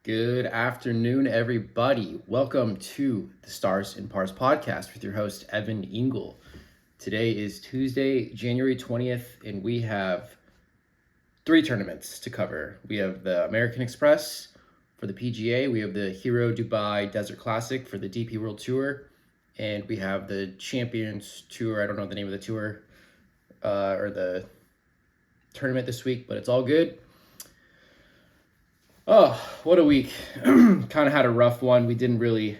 Good afternoon, everybody. Welcome to the Stars and Pars podcast with your host, Evan Engel. Today is Tuesday, January 20th, and we have three tournaments to cover. We have the American Express for the PGA, we have the Hero Dubai Desert Classic for the DP World Tour, and we have the Champions Tour. I don't know the name of the tour or the tournament this week, but it's all good. Oh, what a week. Kind of had a rough one. We didn't really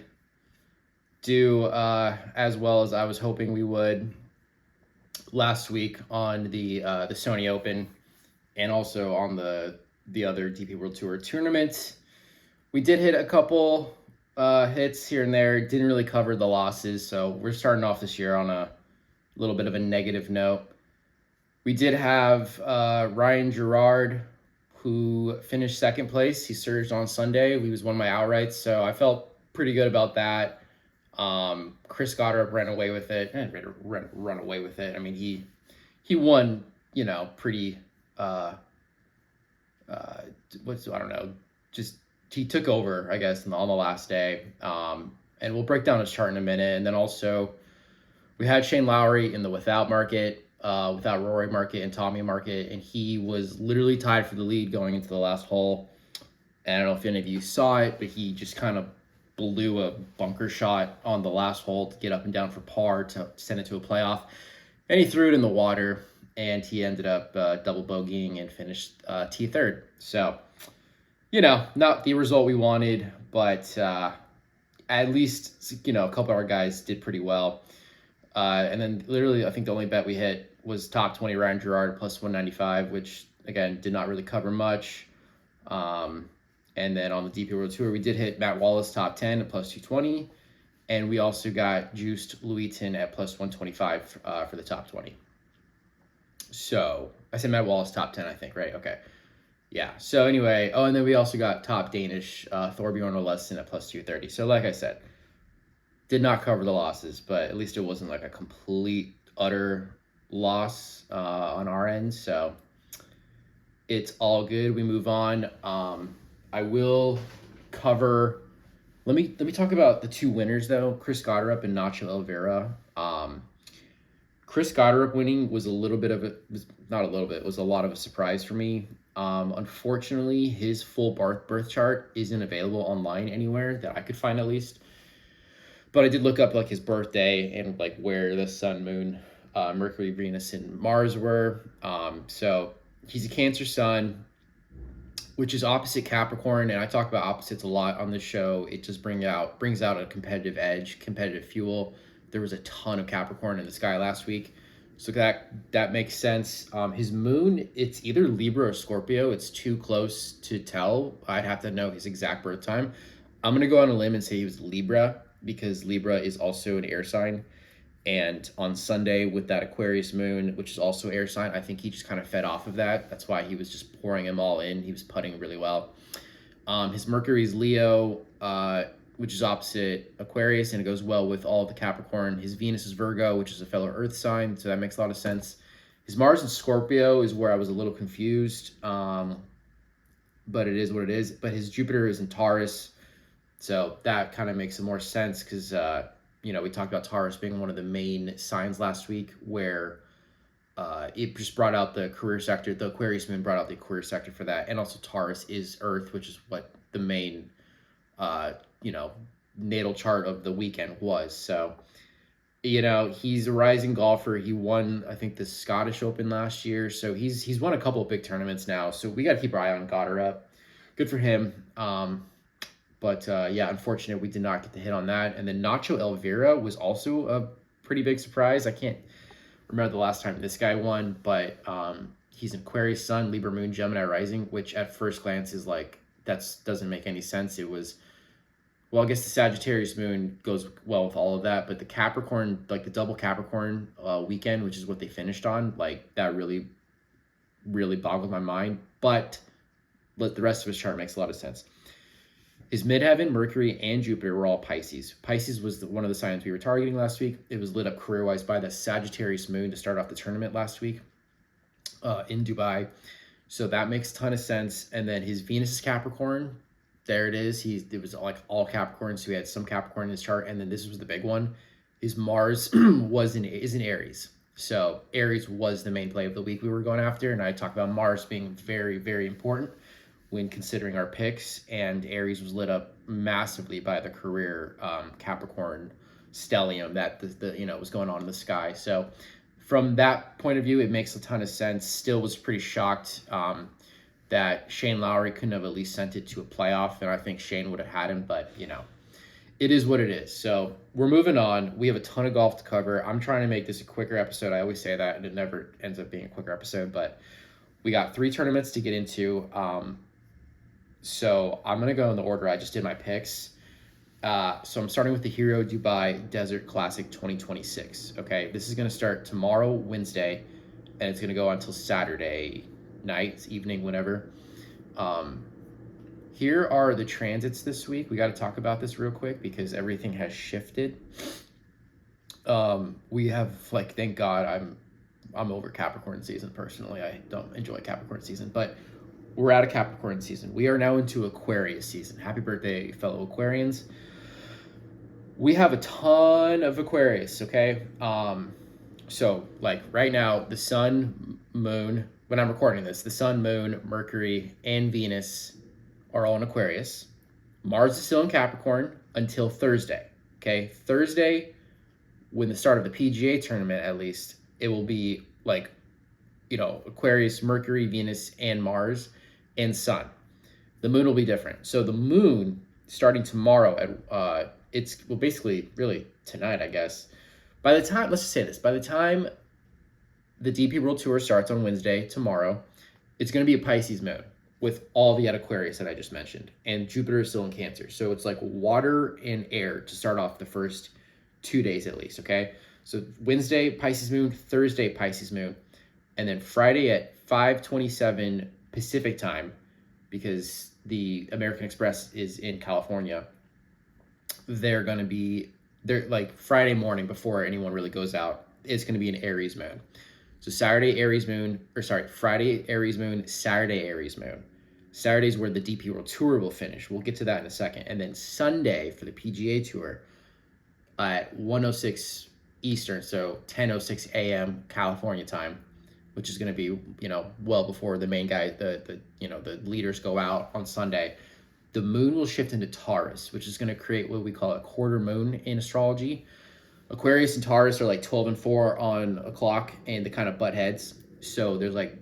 do as well as I was hoping we would last week on the Sony Open and also on the other DP World Tour tournament. We did hit a couple hits here and there. Didn't really cover the losses, so we're starting off this year on a little bit of a negative note. We did have Ryan Gerard, who finished second place. He surged on Sunday. He was one of my outrights, so I felt pretty good about that. Chris Goddard ran away with it. Run away with it. I mean, he won, pretty. I don't know. Just he took over, I guess, on the last day. And we'll break down his chart in a minute. And then also, we had Shane Lowry in the without market. Without Rory market and Tommy market, and he was literally tied for the lead going into the last hole. And I don't know if any of you saw it, but he just kind of blew a bunker shot on the last hole to get up and down for par to send it to a playoff. And he threw it in the water, and he ended up double bogeying and finished T3rd. So, not the result we wanted, but at least, a couple of our guys did pretty well. And then literally, I think the only bet we hit was top 20 Ryan Gerard plus 195, which, again, did not really cover much. And then on the DP World Tour, we did hit Matt Wallace top 10 at plus 220. And we also got juiced Louiton at plus 125 for the top 20. So I said Matt Wallace top 10, I think, right? Okay. Yeah. So anyway, and then we also got top Danish Thorbjorn Olesen at plus 230. So like I said, did not cover the losses, but at least it wasn't like a complete, utter loss on our end. So it's all good. We move on. I will cover. Let me talk about the two winners though, Chris Goddard and Nacho Elvira. Chris Goddard winning was a lot of a surprise for me. Unfortunately, his full birth chart isn't available online anywhere that I could find at least. But I did look up like his birthday and like where the sun, moon, Mercury, Venus, and Mars were. So he's a Cancer sun, which is opposite Capricorn, and I talk about opposites a lot on this show. It just brings out a competitive edge, competitive fuel. There was a ton of Capricorn in the sky last week, so that makes sense. His moon, it's either Libra or Scorpio. It's too close to tell. I'd have to know his exact birth time. I'm gonna go on a limb and say he was Libra, because Libra is also an air sign. And on Sunday with that Aquarius moon, which is also air sign, I think he just kind of fed off of that. That's why he was just pouring them all in. He was putting really well. His Mercury is Leo, which is opposite Aquarius, and it goes well with all of the Capricorn. His Venus is Virgo, which is a fellow earth sign, so that makes a lot of sense. His Mars in Scorpio is where I was a little confused, but it is what it is. But his Jupiter is in Taurus, so that kind of makes some more sense because, we talked about Taurus being one of the main signs last week where it just brought out the career sector. The Aquarius moon brought out the career sector for that. And also Taurus is Earth, which is what the main, natal chart of the weekend was. So, he's a rising golfer. He won, I think, the Scottish Open last year. So he's won a couple of big tournaments now. So we got to keep our eye on Goddard up. Good for him. But unfortunate we did not get the hit on that. And then Nacho Elvira was also a pretty big surprise. I can't remember the last time this guy won, but he's an Aquarius sun, Libra moon, Gemini rising, which at first glance is like, doesn't make any sense. It was, well, I guess the Sagittarius moon goes well with all of that, but the Capricorn, like the double Capricorn weekend, which is what they finished on, like that really, really boggled my mind. But the rest of his chart makes a lot of sense. His midheaven, Mercury, and Jupiter were all Pisces. Pisces was one of the signs we were targeting last week. It was lit up career-wise by the Sagittarius moon to start off the tournament last week in Dubai. So that makes a ton of sense. And then his Venus is Capricorn, there it is. It was like all Capricorn, so he had some Capricorn in his chart, and then this was the big one. His Mars is in Aries. So Aries was the main play of the week we were going after, and I talked about Mars being very, very important when considering our picks, and Aries was lit up massively by the career Capricorn stellium that was going on in the sky. So from that point of view, it makes a ton of sense. Still was pretty shocked that Shane Lowry couldn't have at least sent it to a playoff, and I think Shane would have had him, but it is what it is. So we're moving on. We have a ton of golf to cover. I'm trying to make this a quicker episode. I always say that, and it never ends up being a quicker episode, but we got 3 tournaments to get into. So I'm going to go in the order I just did my picks. So I'm starting with the Hero Dubai Desert Classic 2026. Okay, this is going to start tomorrow, Wednesday, and it's going to go until Saturday night, evening, whenever. Here are the transits this week. We got to talk about this real quick because everything has shifted. We have, thank God, I'm over Capricorn season personally. I don't enjoy Capricorn season, but we're out of Capricorn season. We are now into Aquarius season. Happy birthday, fellow Aquarians. We have a ton of Aquarius, okay? So right now, the sun, moon, when I'm recording this, the sun, moon, Mercury, and Venus are all in Aquarius. Mars is still in Capricorn until Thursday, okay? Thursday, when the start of the PGA tournament, at least, it will be Aquarius, Mercury, Venus, and Mars, and sun. The moon will be different. So the moon, starting tomorrow at basically really tonight, I guess. By the time, let's just say this, by the time the DP World Tour starts on Wednesday, tomorrow, it's going to be a Pisces moon with all the Aquarius that I just mentioned. And Jupiter is still in Cancer. So it's like water and air to start off the first 2 days at least, okay? So Wednesday, Pisces moon, Thursday, Pisces moon, and then Friday at 5:27 Pacific time, because the American Express is in California. They're Friday morning before anyone really goes out, it's going to be an Aries moon. So Friday Aries moon, Saturday Aries moon. Saturday's where the DP World Tour will finish. We'll get to that in a second. And then Sunday for the PGA Tour at 1:06 Eastern, so 10:06 a.m. California time, which is going to be, well before the main guy, the leaders go out on Sunday. The moon will shift into Taurus, which is going to create what we call a quarter moon in astrology. Aquarius and Taurus are 12 and 4 on a clock, and they kind of butt heads. So there's it's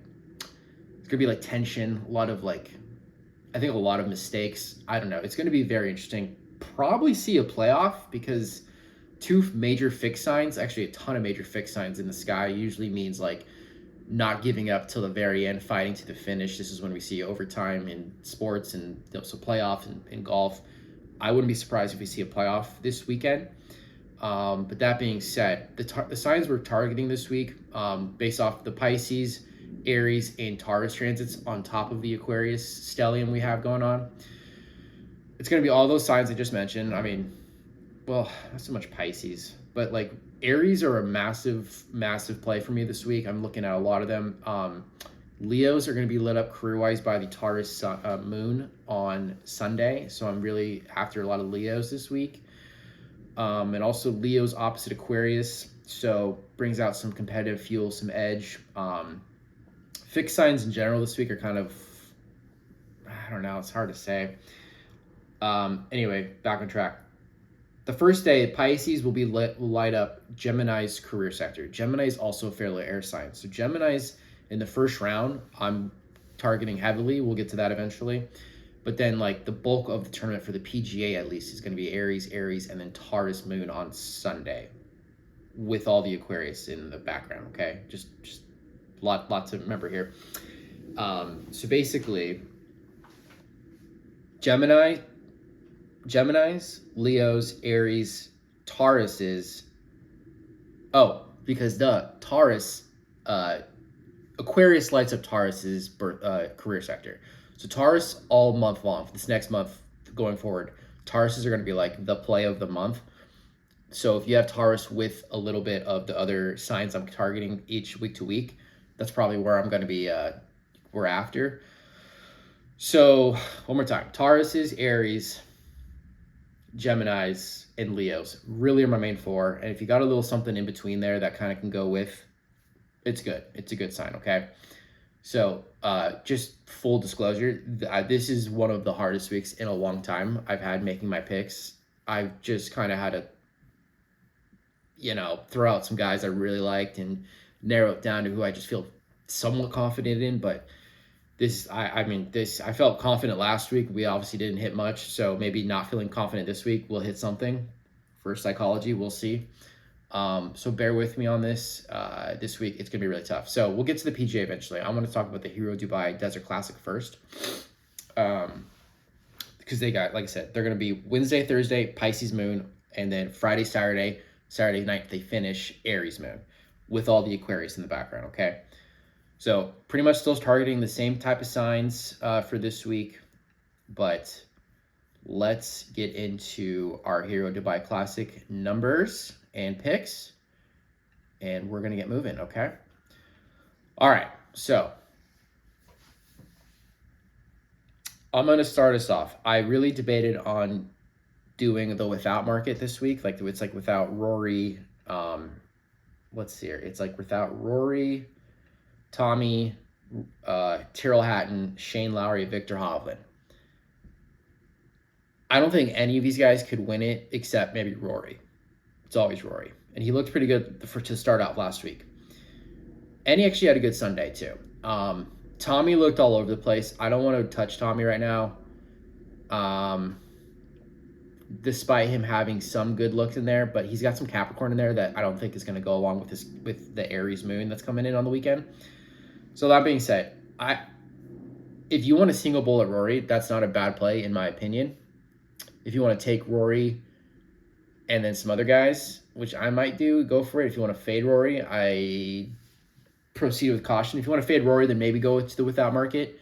going to be tension, a lot of I think a lot of mistakes. I don't know. It's going to be very interesting. Probably see a playoff because 2 major fixed signs, actually a ton of major fixed signs in the sky, usually means not giving up till the very end, fighting to the finish. This is when we see overtime in sports and so playoff in golf. I wouldn't be surprised if we see a playoff this weekend. But that being said, the signs we're targeting this week, based off the Pisces, Aries, and Taurus transits on top of the Aquarius stellium we have going on, it's going to be all those signs I just mentioned. I mean, well, not so much Pisces, but Aries are a massive, massive play for me this week. I'm looking at a lot of them. Leos are going to be lit up career-wise by the Taurus moon on Sunday, so I'm really after a lot of Leos this week. And also Leo's opposite Aquarius, so brings out some competitive fuel, some edge. Fixed signs in general this week are kind of, I don't know, it's hard to say. Anyway, back on track. The first day, Pisces will light up Gemini's career sector. Gemini is also a fairly air sign. So Gemini's in the first round, I'm targeting heavily. We'll get to that eventually. But then the bulk of the tournament for the PGA at least is going to be Aries, and then Taurus moon on Sunday with all the Aquarius in the background, okay? Just lot to remember here. So basically, Geminis, Leos, Aries, Tauruses. Oh, because the Taurus, Aquarius lights up Taurus's career sector. So Taurus all month long, this next month going forward, Tauruses are going to be the play of the month. So if you have Taurus with a little bit of the other signs I'm targeting each week to week, that's probably where I'm going to be, we're after. So one more time: Tauruses, Aries, Geminis, and Leos really are my main four. And if you got a little something in between there that kind of can go with, it's good. It's a good sign. Okay. So just full disclosure, this is one of the hardest weeks in a long time I've had making my picks. I've just kind of had to, throw out some guys I really liked and narrow it down to who I just feel somewhat confident in. But I felt confident last week. We obviously didn't hit much, so maybe not feeling confident this week. We'll hit something for psychology. We'll see. So bear with me on this. This week it's gonna be really tough. So we'll get to the PGA eventually. I'm gonna talk about the Hero Dubai Desert Classic first, because they got, like I said, they're gonna be Wednesday, Thursday, Pisces Moon, and then Friday, Saturday night they finish Aries Moon, with all the Aquarius in the background. Okay. So pretty much still targeting the same type of signs for this week, but let's get into our Hero Dubai Classic numbers and picks, and we're going to get moving, okay? All right, so I'm going to start us off. I really debated on doing the without market this week. Like, it's like without Rory. Let's see here. It's like without Rory, Tommy, Tyrrell Hatton, Shane Lowry, Victor Hovland. I don't think any of these guys could win it except maybe Rory. It's always Rory. And he looked pretty good to start out last week. And he actually had a good Sunday too. Tommy looked all over the place. I don't want to touch Tommy right now. Despite him having some good looks in there, but he's got some Capricorn in there that I don't think is going to go along with the Aries moon that's coming in on the weekend. So that being said, if you want a single bullet Rory, that's not a bad play in my opinion. If you want to take Rory and then some other guys, which I might do, go for it. If you want to fade Rory, I proceed with caution. If you want to fade Rory, then maybe go to the without market.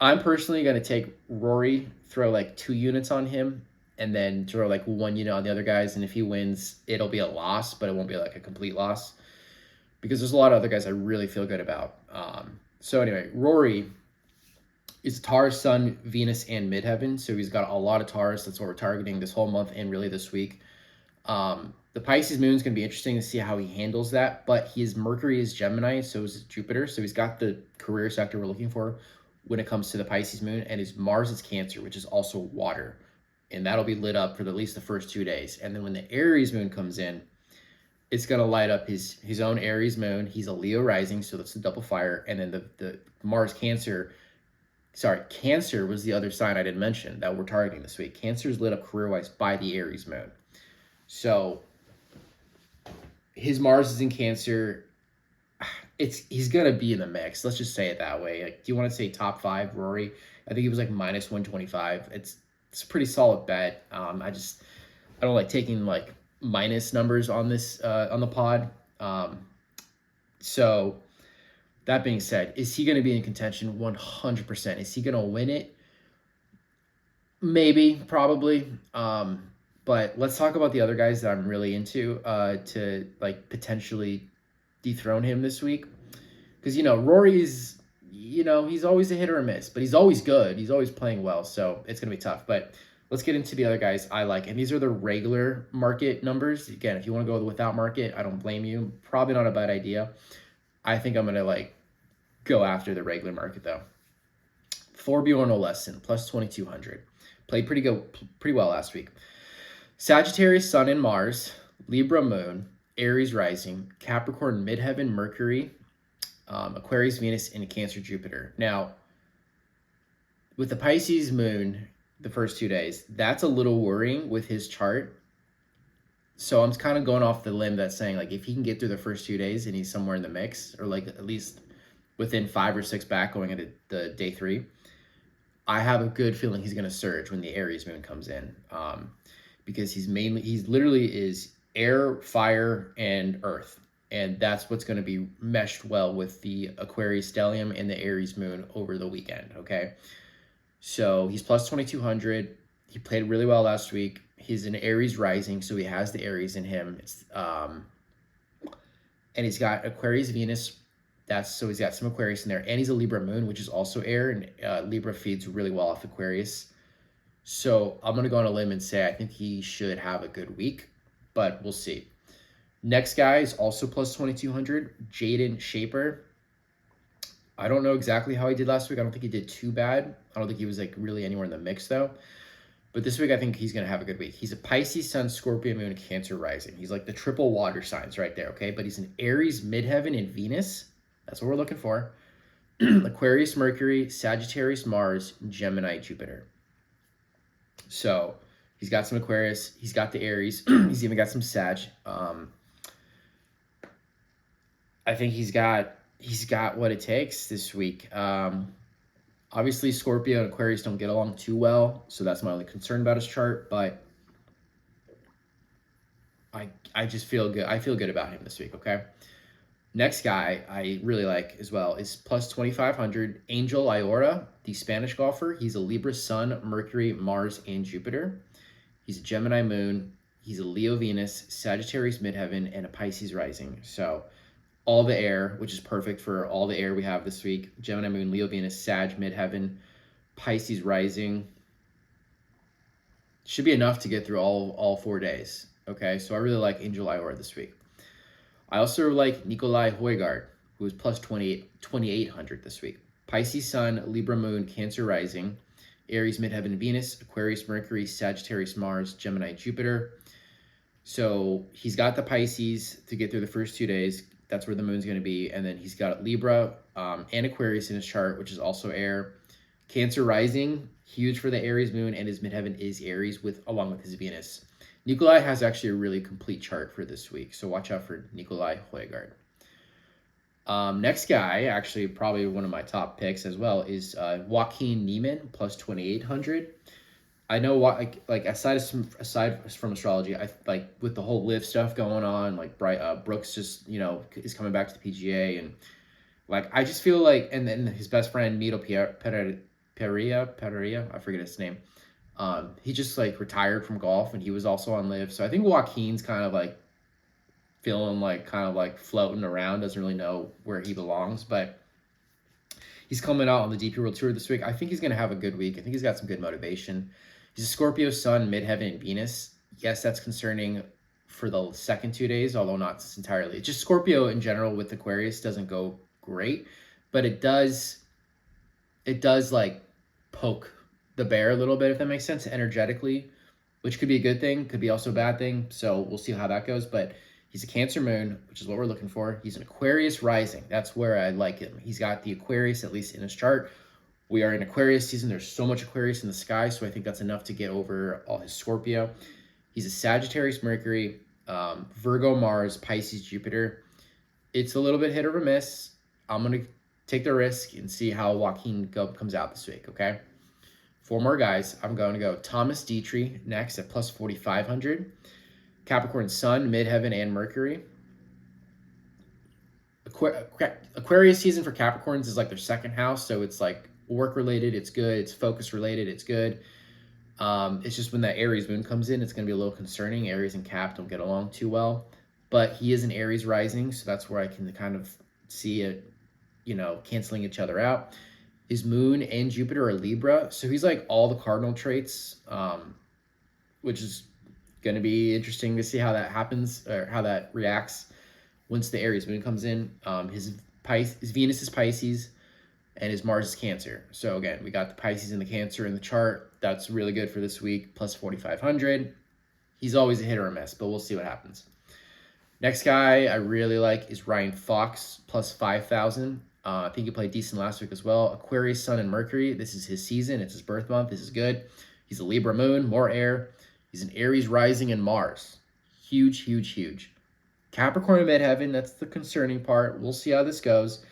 I'm personally going to take Rory, throw like 2 units on him, and then throw like 1 unit on the other guys. And if he wins, it'll be a loss, but it won't be like a complete loss, because there's a lot of other guys I really feel good about. So anyway, Rory is Taurus, Sun, Venus, and Midheaven. So he's got a lot of Taurus. That's what we're targeting this whole month and really this week. The Pisces moon is going to be interesting to see how he handles that, but his Mercury is Gemini, so is Jupiter. So he's got the career sector we're looking for when it comes to the Pisces moon, and his Mars is Cancer, which is also water, and that'll be lit up for at least the first 2 days. And then when the Aries moon comes in, it's going to light up his own Aries moon. He's a Leo rising, so that's the double fire. And then the Mars Cancer, Cancer was the other sign I didn't mention that we're targeting this week. Cancer is lit up career-wise by the Aries moon. So his Mars is in Cancer. He's gonna be in the mix. Let's just say it that way. Like, do you want to say top 5, Rory? I think he was like minus 125. It's a pretty solid bet. I don't like taking like minus numbers on this on the pod. So that being said, is he going to be in contention? 100%. Is he going to win it? Maybe, probably. But let's talk about the other guys that I'm really into to like potentially dethrone him this week. Because, Rory's, he's always a hit or a miss, but he's always good. He's always playing well. So it's going to be tough. But let's get into the other guys I like. And these are the regular market numbers. Again, if you want to go without market, I don't blame you. Probably not a bad idea. I think I'm going to go after the regular market though. Thorbjorn Olesen, plus 2,200. Played pretty well last week. Sagittarius, Sun and Mars, Libra Moon, Aries Rising, Capricorn Midheaven Mercury, Aquarius Venus, and Cancer Jupiter. Now, with the Pisces Moon, the first 2 days, that's a little worrying with his chart. So I'm kind of going off the limb that's saying if he can get through the first 2 days and he's somewhere in the mix, or at least within 5 or 6 back going into the day 3, I have a good feeling he's going to surge when the Aries Moon comes in. Because he's literally is air, fire, and earth. And that's what's going to be meshed well with the Aquarius stellium and the Aries moon over the weekend, okay? So he's plus 2,200. He played really well last week. He's an Aries rising, so he has the Aries in him. And he's got Aquarius Venus So he's got some Aquarius in there, and he's a Libra moon, which is also air, and Libra feeds really well off Aquarius. So I'm gonna go on a limb and say I think he should have a good week, but we'll see. Next guy is also plus 2,200, Jaden Shaper. I don't know exactly how he did last week. I don't think he did too bad. I don't think he was like really anywhere in the mix though. But this week I think he's gonna have a good week. He's a Pisces Sun, Scorpio Moon, Cancer rising. He's like the triple water signs right there, okay? But he's an Aries, Midheaven, and Venus. That's what we're looking for. Aquarius, Mercury, Sagittarius, Mars, Gemini, Jupiter. So he's got some Aquarius. He's got the Aries. He's even got some Sag. I think he's got what it takes this week. Obviously, Scorpio and Aquarius don't get along too well, so that's my only concern about his chart. But I just feel good. I feel good about him this week. Okay. Next guy I really like as well is plus 2,500, Angel Iora, the Spanish golfer. He's a Libra Sun, Mercury, Mars, and Jupiter. He's a Gemini Moon. He's a Leo Venus, Sagittarius Midheaven, and a Pisces rising. So all the air, which is perfect for all the air we have this week. Gemini Moon, Leo Venus, Sag Midheaven, Pisces rising. Should be enough to get through all 4 days. Okay, so I really like Angel Iora this week. I also like Nikolai Højgaard, who is plus 2,800 this week. Pisces Sun, Libra Moon, Cancer rising, Aries Midheaven, Venus, Aquarius Mercury, Sagittarius Mars, Gemini Jupiter. So he's got the Pisces to get through the first 2 days. That's where the moon's going to be. And then he's got Libra and Aquarius in his chart, which is also air. Cancer rising, huge for the Aries moon, and his midheaven is Aries along with his Venus. Nikolai has actually a really complete chart for this week, so watch out for Nikolai Højgaard. Next guy, actually probably one of my top picks as well, is Joaquin Niemann, plus 2,800. I know what like aside from astrology, I like with the whole live stuff going on, like Brooks just is coming back to the PGA, and like I just feel like, and then his best friend Mito Pereira, I forget his name. He just like retired from golf, and he was also on live. So I think Joaquin's kind of like feeling like kind of like floating around, doesn't really know where he belongs, but he's coming out on the DP World Tour this week. I think he's going to have a good week. I think he's got some good motivation. He's a Scorpio Sun, Midheaven, and Venus. Yes, that's concerning for the second 2 days, although not entirely. It's just Scorpio in general with Aquarius doesn't go great, but it does like poke the bear a little bit, if that makes sense, energetically, which could be a good thing, could be also a bad thing. So we'll see how that goes. But he's a Cancer moon, which is what we're looking for. He's an Aquarius rising. That's where I like him. He's got the Aquarius, at least in his chart. We are in Aquarius season. There's so much Aquarius in the sky, so I think that's enough to get over all his Scorpio. He's a Sagittarius Mercury, Virgo Mars, Pisces Jupiter. It's a little bit hit or miss. I'm going to take the risk and see how Joaquin comes out this week, okay? 4 more guys. I'm going to go Thomas Dietrich next at plus 4,500. Capricorn Sun, Midheaven, and Mercury. Aquarius season for Capricorns is like their second house, so it's like work-related, it's good. It's focus-related, it's good. It's just when that Aries moon comes in, it's going to be a little concerning. Aries and Cap don't get along too well. But he is an Aries rising, so that's where I can kind of see it, canceling each other out. His moon and Jupiter are Libra, so he's like all the cardinal traits, which is going to be interesting to see how that happens or how that reacts once the Aries moon comes in. His Venus is Pisces, and his Mars is Cancer. So again, we got the Pisces and the Cancer in the chart. That's really good for this week, plus 4,500. He's always a hit or a miss, but we'll see what happens. Next guy I really like is Ryan Fox, plus 5,000. I think he played decent last week as well. Aquarius, Sun, and Mercury. This is his season. It's his birth month. This is good. He's a Libra moon, more air. He's an Aries rising and Mars. Huge, huge, huge. Capricorn and Midheaven, that's the concerning part. We'll see how this goes.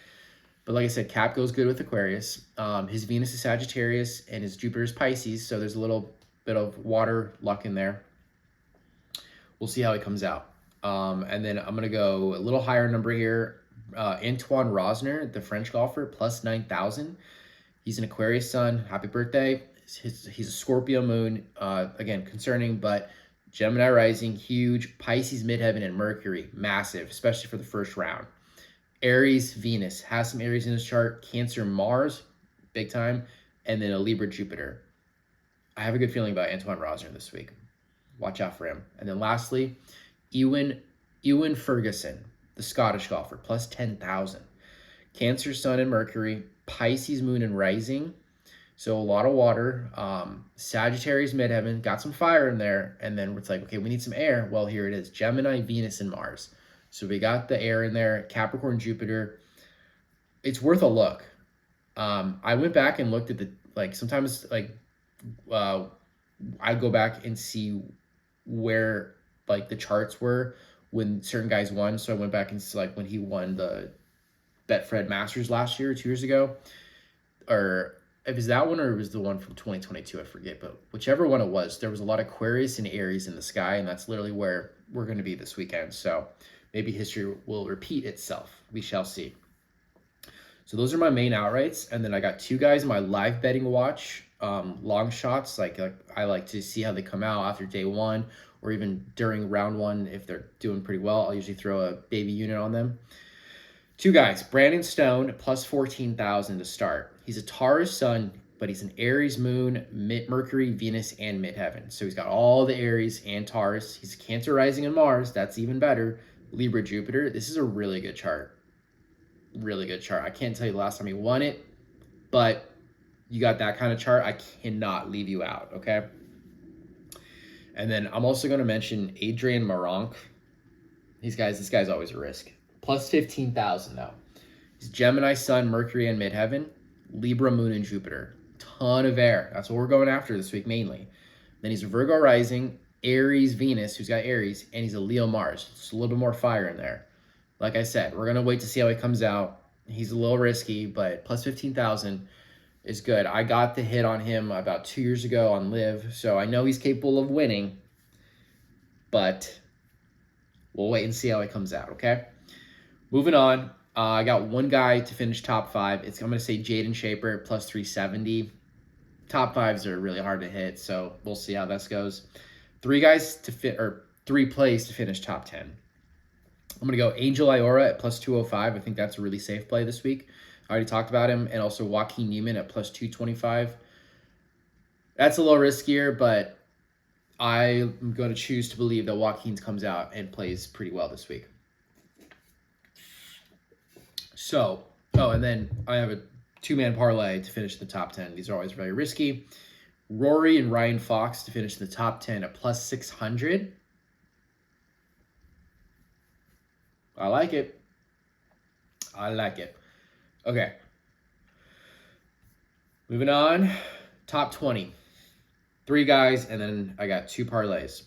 But like I said, Cap goes good with Aquarius. His Venus is Sagittarius, and his Jupiter is Pisces, so there's a little bit of water luck in there. We'll see how he comes out. And then I'm going to go a little higher number here. Antoine Rosner, the French golfer, plus 9,000. He's an Aquarius Sun. Happy birthday. He's a Scorpio moon. Again, concerning, but Gemini rising, huge. Pisces, Midheaven, and Mercury, massive, especially for the first round. Aries, Venus, has some Aries in his chart. Cancer, Mars, big time. And then a Libra, Jupiter. I have a good feeling about Antoine Rosner this week. Watch out for him. And then lastly, Ewan Ferguson, the Scottish golfer, plus 10,000. Cancer, Sun, and Mercury. Pisces, Moon, and Rising. So a lot of water. Sagittarius, midheaven, got some fire in there. And then it's like, okay, we need some air. Well, here it is. Gemini, Venus, and Mars. So we got the air in there. Capricorn, Jupiter. It's worth a look. I went back and looked at sometimes I go back and see where the charts were when certain guys won. So I went back and when he won the Betfred Masters last year, 2 years ago, or if it was that one or it was the one from 2022, I forget. But whichever one it was, there was a lot of Aquarius and Aries in the sky, and that's literally where we're going to be this weekend. So maybe history will repeat itself. We shall see. So those are my main outrights, and then I got 2 guys in my live betting watch, long shots. I like to see how they come out after day 1 or even during round 1. If they're doing pretty well, I'll usually throw a baby unit on them. 2 guys, Brandon Stone, plus 14,000 to start. He's a Taurus sun, but he's an Aries moon, Mercury, Venus, and midheaven. So he's got all the Aries and Taurus. He's a Cancer rising in Mars. That's even better. Libra, Jupiter. This is a really good chart. Really good chart. I can't tell you the last time he won it, but you got that kind of chart, I cannot leave you out, okay? And then I'm also going to mention Adrian Maronk. This guy's always a risk. Plus 15,000 though. He's Gemini, Sun, Mercury, and midheaven. Libra, Moon, and Jupiter. Ton of air. That's what we're going after this week mainly. Then he's a Virgo rising, Aries, Venus, who's got Aries, and he's a Leo, Mars. Just a little bit more fire in there. Like I said, we're going to wait to see how he comes out. He's a little risky, but plus 15,000 is good. I got the hit on him about 2 years ago on Live, so I know he's capable of winning, but we'll wait and see how he comes out, okay? Moving on, I got 1 guy to finish top 5. I'm going to say Jaden Shaper, plus 370. Top 5s are really hard to hit, so we'll see how this goes. 3 guys to fit, or 3 plays to finish top 10. I'm going to go Angel Iora at plus 205. I think that's a really safe play this week. I already talked about him. And also Joaquin Neiman at plus 225. That's a little riskier, but I'm going to choose to believe that Joaquin comes out and plays pretty well this week. So, and then I have a 2-man parlay to finish the top 10. These are always very risky. Rory and Ryan Fox to finish the top 10 at plus 600. I like it. Okay. Moving on. Top 20. 3 guys, and then I got 2 parlays.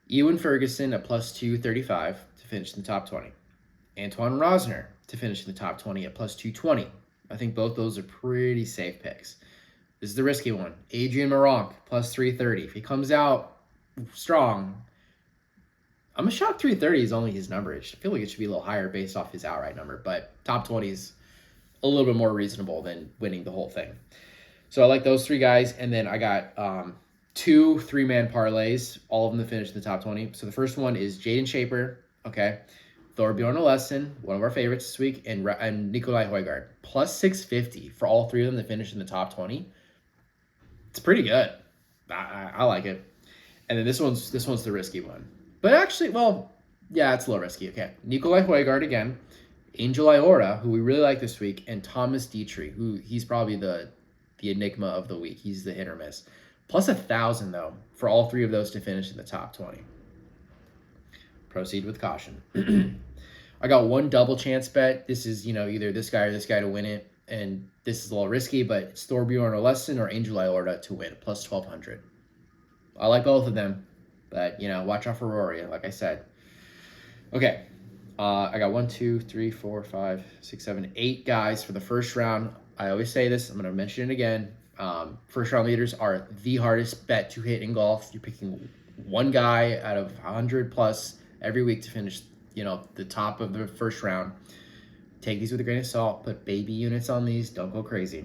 Ewan Ferguson at plus 235 to finish in the top 20. Antoine Rosner to finish in the top 20 at plus 220. I think both those are pretty safe picks. This is the risky one. Adrian Maronk, plus 330. If he comes out strong, I'm shocked 330 is only his number. I feel like it should be a little higher based off his outright number, but top 20 is a little bit more reasonable than winning the whole thing. So I like those 3 guys, and then I got 2 3-man parlays, all of them to finish in the top 20. So the first one is Jaden Shaper, okay, Thorbjorn Olesen, one of our favorites this week, and Nikolai Højgaard, plus 650 for all 3 of them to finish in the top 20. It's pretty good. I like it. And then this one's the risky one. But actually, well, yeah, it's a little risky. Okay, Nikolai Højgaard again, Angel Iora, who we really like this week, and Thomas Dietrich, who he's probably the enigma of the week. He's the hit or miss. Plus 1,000 though for all 3 of those to finish in the top 20. Proceed with caution. I got 1 double chance bet. This is either this guy or this guy to win it, and this is a little risky, but it's Thorbjorn Olesen or Angel Iorda to win, plus 1,200. I like both of them. But, watch out for Rory, like I said. Okay. I got 1, 2, 3, 4, 5, 6, 7, 8 guys for the first round. I always say this. I'm going to mention it again. First round leaders are the hardest bet to hit in golf. You're picking 1 guy out of 100 plus every week to finish, the top of the first round. Take these with a grain of salt. Put baby units on these. Don't go crazy.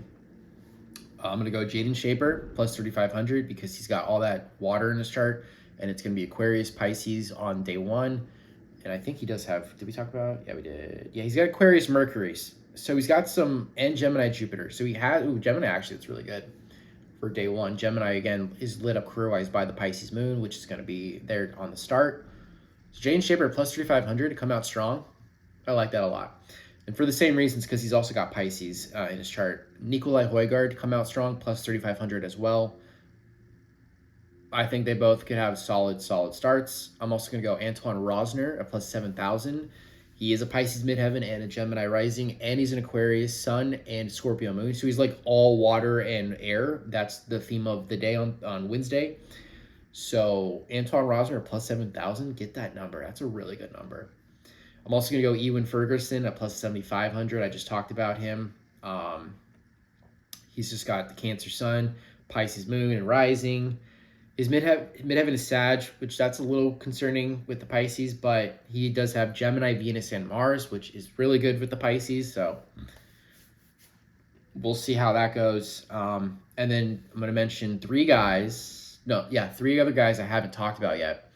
I'm going to go Jaden Shaper, plus 3,500, because he's got all that water in his chart. And it's going to be Aquarius, Pisces on day 1. And I think he does have, did we talk about? Yeah, we did. Yeah, he's got Aquarius Mercury. So he's got some, and Gemini Jupiter. So he has, Gemini actually, it's really good for day one. Gemini, again, is lit up career-wise by the Pisces moon, which is going to be there on the start. So Jane Shaper plus 3,500 to come out strong. I like that a lot. And for the same reasons, because he's also got Pisces in his chart. Nikolai Højgaard come out strong, plus 3,500 as well. I think they both could have solid starts. I'm also going to go Antoine Rosner at plus 7,000. He is a Pisces midheaven and a Gemini rising, and he's an Aquarius sun and Scorpio moon. So he's like all water and air. That's the theme of the day on Wednesday. So Antoine Rosner at plus 7,000. Get that number. That's a really good number. I'm also going to go Ewan Ferguson at plus 7,500. I just talked about him. He's just got the Cancer sun, Pisces moon, and rising. His midheaven is Sag, which that's a little concerning with the Pisces, but he does have Gemini, Venus, and Mars, which is really good with the Pisces. So we'll see how that goes. And then I'm going to mention three other guys I haven't talked about yet.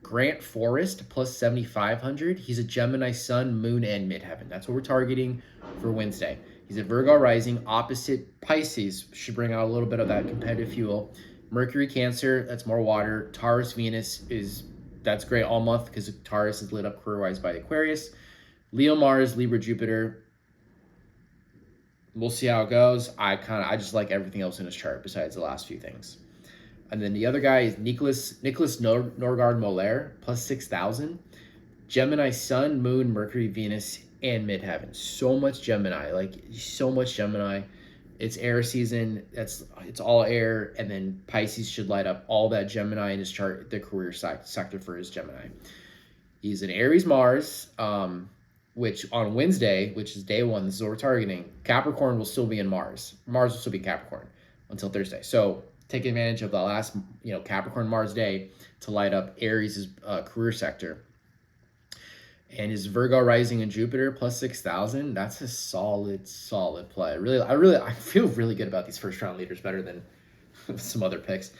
Grant Forrest plus 7,500. He's a Gemini sun, moon, and midheaven. That's what we're targeting for Wednesday. He's a Virgo rising opposite Pisces. Should bring out a little bit of that competitive fuel. Mercury Cancer, that's more water. Taurus Venus that's great all month because Taurus is lit up career-wise by Aquarius. Leo Mars, Libra Jupiter. We'll see how it goes. I just like everything else in his chart besides the last few things. And then the other guy is Nicholas Norgard Moller, plus 6,000. Gemini sun, moon, Mercury, Venus, and midheaven. So much Gemini, It's air season. It's all air, and then Pisces should light up all that Gemini in his chart, the career sector for his Gemini. He's an Aries Mars, which on Wednesday, which is day one, this is what we're targeting. Capricorn will still be in Mars. Mars will still be Capricorn until Thursday. So take advantage of the last, Capricorn Mars day to light up Aries' career sector. And his Virgo rising in Jupiter plus 6,000. That's a solid play. I feel really good about these first round leaders, better than some other picks.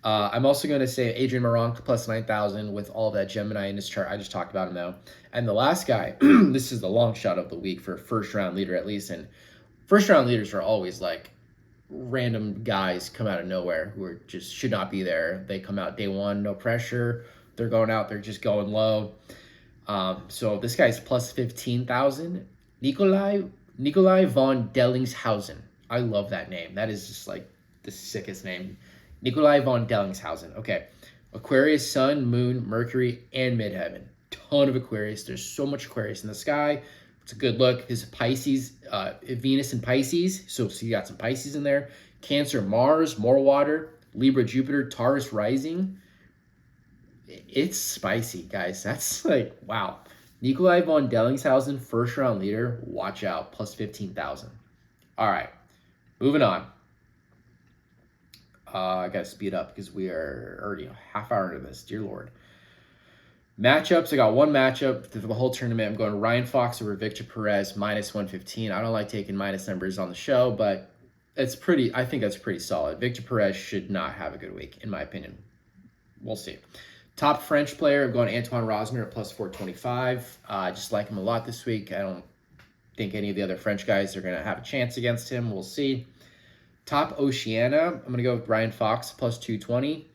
I'm also going to say Adrian Moronk plus 9,000 with all that Gemini in his chart. I just talked about him though. And the last guy, this is the long shot of the week for first round leader at least. And first round leaders are always like random guys come out of nowhere who just should not be there. They come out day one, no pressure. They're going out, they're just going low. So this guy's plus 15,000. Nikolai von Dellingshausen. I love that name. That is just like the sickest name. Nikolai von Dellingshausen. Okay. Aquarius, sun, moon, Mercury, and midheaven. Ton of Aquarius. There's so much Aquarius in the sky. It's a good look. His Pisces, Venus and Pisces. So you got some Pisces in there. Cancer, Mars, more water. Libra, Jupiter, Taurus rising. It's spicy, guys. That's like, wow. Nikolai von Dellingshausen, first round leader. Watch out. Plus 15,000. All right. Moving on. I got to speed up because we are already a half hour into this. Dear Lord. Matchups. I got one matchup for the whole tournament. I'm going Ryan Fox over Victor Perez, minus 115. I don't like taking minus numbers on the show, but I think that's pretty solid. Victor Perez should not have a good week, in my opinion. We'll see. Top French player, I'm going Antoine Rosner at plus 425. I just like him a lot this week. I don't think any of the other French guys are going to have a chance against him. We'll see. Top Oceania, I'm going to go with Ryan Fox, plus 220.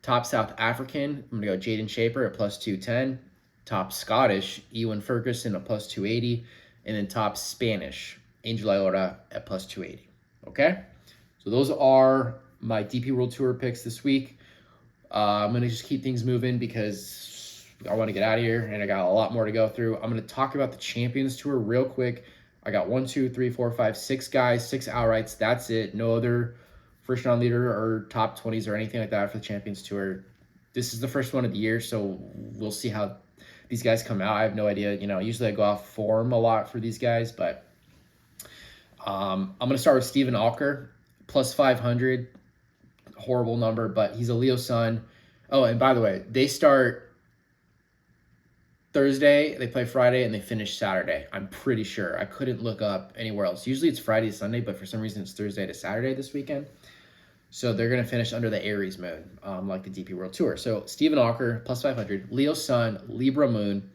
Top South African, I'm going to go Jaden Shaper at plus 210. Top Scottish, Ewan Ferguson at plus 280. And then top Spanish, Angel Iota at plus 280. Okay? So those are my DP World Tour picks this week. I'm going to just keep things moving because I want to get out of here and I got a lot more to go through. I'm going to talk about the Champions Tour real quick. I got 6 guys, 6 outrights. That's it. No other first round leader or top 20s or anything like that for the Champions Tour. This is the first one of the year, so we'll see how these guys come out. I have no idea. Usually I go off form a lot for these guys, but I'm going to start with Steven Alker, plus 500. Horrible number, but he's a Leo sun. Oh, and by the way, they start Thursday, they play Friday, and they finish Saturday. I'm pretty sure. I couldn't look up anywhere else. Usually it's Friday to Sunday, but for some reason it's Thursday to Saturday this weekend. So they're going to finish under the Aries moon, like the DP World Tour. So Stephen Walker, plus 500, Leo Sun, Libra moon.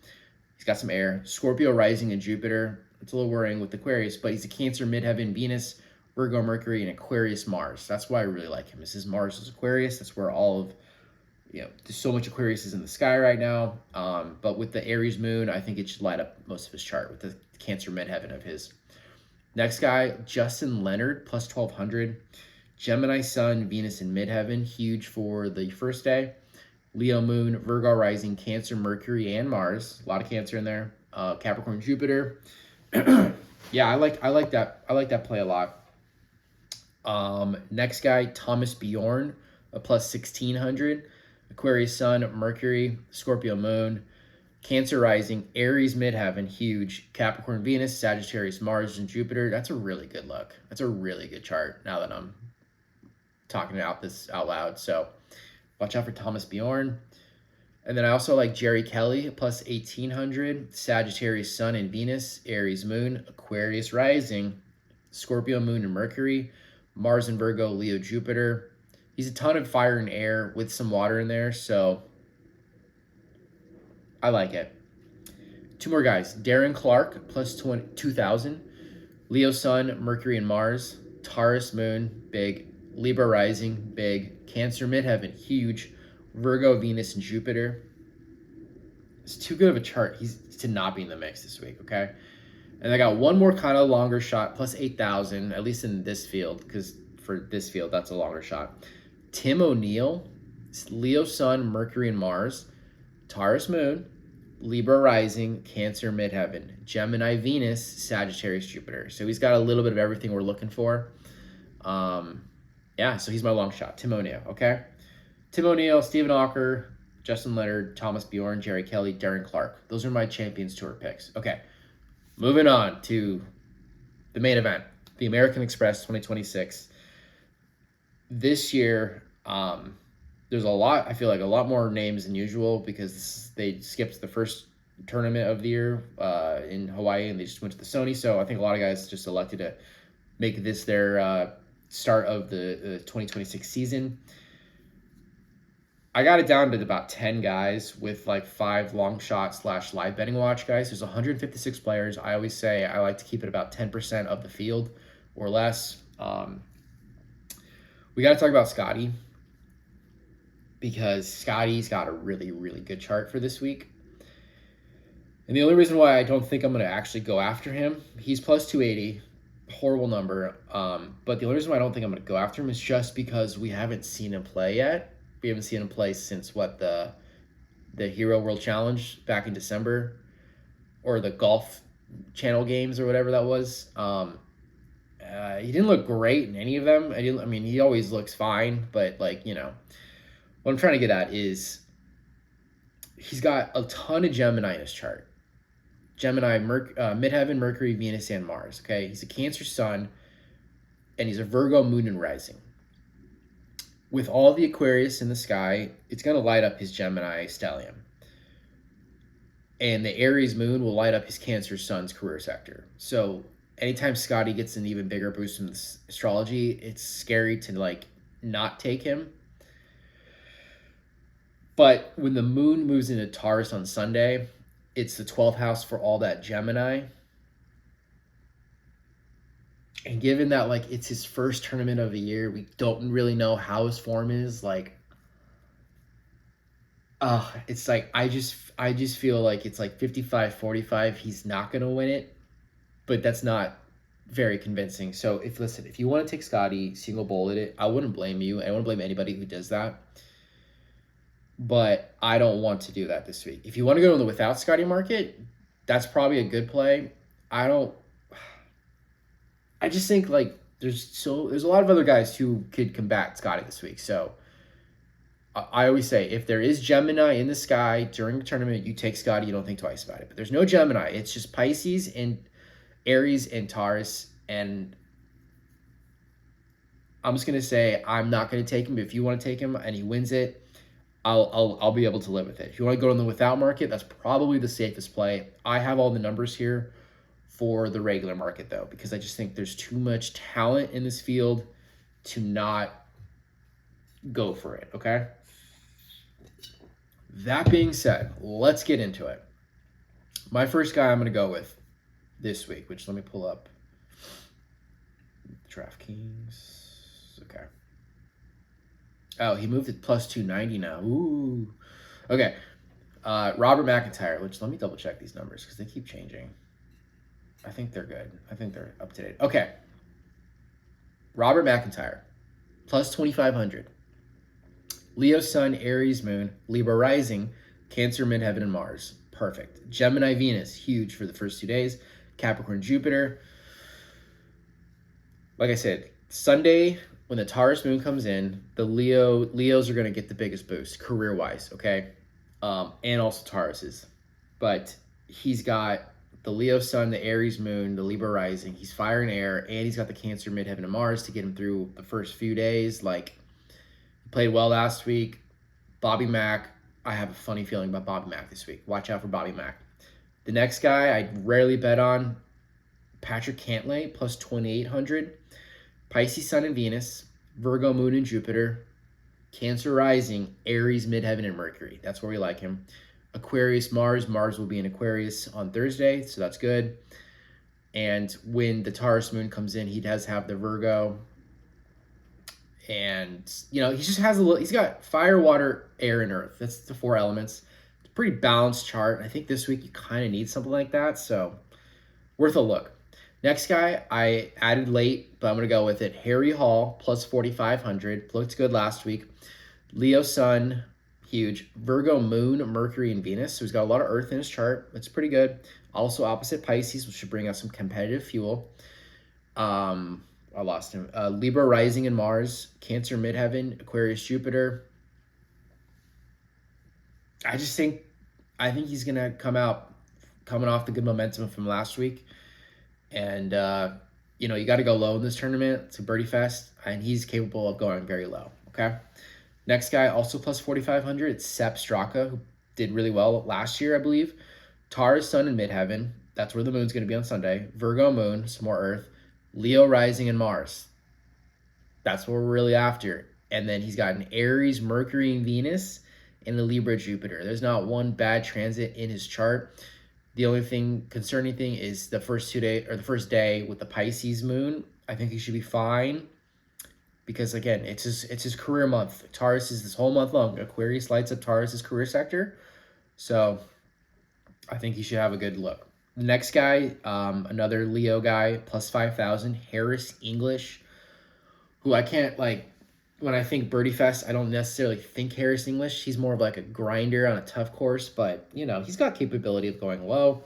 He's got some air. Scorpio rising and Jupiter. It's a little worrying with Aquarius, but he's a Cancer, midheaven, Venus, Virgo, Mercury, and Aquarius, Mars. That's why I really like him. This is Mars is Aquarius. That's where all of, there's so much Aquarius is in the sky right now. But with the Aries moon, I think it should light up most of his chart with the Cancer midheaven of his. Next guy, Justin Leonard, plus 1,200. Gemini sun, Venus in midheaven, huge for the first day. Leo moon, Virgo rising, Cancer, Mercury, and Mars. A lot of Cancer in there. Capricorn, Jupiter. Yeah, I like that. I like that play a lot. Next guy, Thomas Bjorn, a plus 1,600. Aquarius sun, Mercury, Scorpio moon, Cancer rising, Aries midheaven, huge. Capricorn Venus, Sagittarius Mars, and Jupiter. That's a really good look. That's a really good chart now that I'm talking about this out loud. So watch out for Thomas Bjorn. And then I also like Jerry Kelly, plus 1,800. Sagittarius sun and Venus, Aries moon, Aquarius rising, Scorpio moon and Mercury, Mars and Virgo, Leo, Jupiter. He's a ton of fire and air with some water in there, so I like it. Two more guys. Darren Clark, plus 2,000. Leo sun, Mercury and Mars, Taurus moon, big. Libra rising, big. Cancer midheaven, huge. Virgo, Venus, and Jupiter. It's too good of a chart. He's to not be in the mix this week, okay? And I got one more kind of longer shot, plus 8,000, at least in this field, because for this field, that's a longer shot. Tim O'Neill, Leo sun, Mercury, and Mars, Taurus moon, Libra rising, Cancer midheaven, Gemini Venus, Sagittarius Jupiter. So he's got a little bit of everything we're looking for. Yeah, so he's my long shot. Tim O'Neill, okay? Tim O'Neill, Stephen Walker, Justin Leonard, Thomas Bjorn, Jerry Kelly, Darren Clark. Those are my Champions Tour picks. Okay, moving on to the main event, the American Express 2026. This year, there's a lot, I feel like a lot more names than usual because they skipped the first tournament of the year in Hawaii and they just went to the Sony. So I think a lot of guys just elected to make this their start of the 2026 season. I got it down to about 10 guys with like 5 long shot / live betting watch guys. There's 156 players. I always say I like to keep it about 10% of the field or less. We got to talk about Scotty because Scotty's got a really, really good chart for this week. And the only reason why I don't think I'm going to actually go after him, he's plus 280, horrible number. But the only reason why I don't think I'm going to go after him is just because we haven't seen him play yet. We haven't seen him play since the Hero World Challenge back in December, or the Golf Channel games or whatever that was. He didn't look great in any of them. I mean, he always looks fine, but what I'm trying to get at is he's got a ton of Gemini in his chart. Gemini, midheaven, Mercury, Venus, and Mars. Okay, he's a Cancer sun, and he's a Virgo moon and rising. With all the Aquarius in the sky, it's going to light up his Gemini stellium. And the Aries moon will light up his Cancer sun's career sector. So anytime Scotty gets an even bigger boost from this astrology, it's scary to not take him. But when the moon moves into Taurus on Sunday, it's the 12th house for all that Gemini. And given that it's his first tournament of the year, we don't really know how his form is. It's I just feel like it's 55-45. He's not gonna win it, but that's not very convincing. So if you want to take Scotty, single bullet it, I wouldn't blame you. I wouldn't blame anybody who does that. But I don't want to do that this week. If you want to go in the without Scotty market, that's probably a good play. I just think there's a lot of other guys who could combat Scotty this week. So I always say if there is Gemini in the sky during the tournament, you take Scotty. You don't think twice about it. But there's no Gemini. It's just Pisces and Aries and Taurus. And I'm just gonna say I'm not gonna take him. But if you want to take him and he wins it, I'll be able to live with it. If you want to go in the without market, that's probably the safest play. I have all the numbers here for the regular market though, because I just think there's too much talent in this field to not go for it, okay? That being said, let's get into it. My first guy I'm going to go with this week, which let me pull up DraftKings. Okay. Oh, he moved it plus 290 now. Ooh. Okay. Robert McIntyre, which let me double check these numbers because they keep changing. I think they're good. I think they're up to date. Okay. Robert McIntyre, plus 2,500. Leo Sun, Aries Moon, Libra Rising, Cancer Midheaven and Mars. Perfect. Gemini Venus, huge for the first 2 days. Capricorn Jupiter. Like I said, Sunday when the Taurus moon comes in, the Leos are going to get the biggest boost career-wise, okay? And also Tauruses. But he's got the Leo Sun, the Aries Moon, the Libra Rising. He's fire and air, and he's got the Cancer Midheaven and Mars to get him through the first few days. Like, he played well last week. Bobby Mack, I have a funny feeling about Bobby Mack this week. Watch out for Bobby Mack. The next guy I rarely bet on, Patrick Cantlay, plus 2,800. Pisces Sun and Venus, Virgo Moon and Jupiter, Cancer Rising, Aries Midheaven and Mercury. That's where we like him. Aquarius Mars. Mars will be in Aquarius on Thursday, so that's good. And when the Taurus moon comes in, he does have the Virgo. And, he just has he's got fire, water, air, and earth. That's the 4 elements. It's a pretty balanced chart. I think this week you kind of need something like that, so worth a look. Next guy, I added late, but I'm going to go with it. Harry Hall, plus 4,500. Looked good last week. Leo Sun, huge. Virgo Moon, Mercury, and Venus. So he's got a lot of earth in his chart. That's pretty good. Also opposite Pisces, which should bring us some competitive fuel. I lost him. Libra Rising in Mars. Cancer Midheaven. Aquarius Jupiter. I think he's going to coming off the good momentum from last week. And, you got to go low in this tournament. It's a birdie fest, and he's capable of going very low, okay? Next guy, also plus 4,500, it's Sepp Straka, who did really well last year, I believe. Taurus, Sun, and Midheaven. That's where the moon's going to be on Sunday. Virgo Moon, some more Earth. Leo Rising and Mars. That's what we're really after. And then he's got an Aries, Mercury, and Venus, and a Libra, Jupiter. There's not one bad transit in his chart. The only concerning thing is the first day with the Pisces moon. I think he should be fine because, again, it's his career month. Taurus is this whole month long. Aquarius lights up Taurus's career sector. So I think he should have a good look. The next guy, another Leo guy, plus 5,000, Harris English, who I can't, when I think Birdie Fest, I don't necessarily think Harris English. He's more of like a grinder on a tough course, but, he's got capability of going low.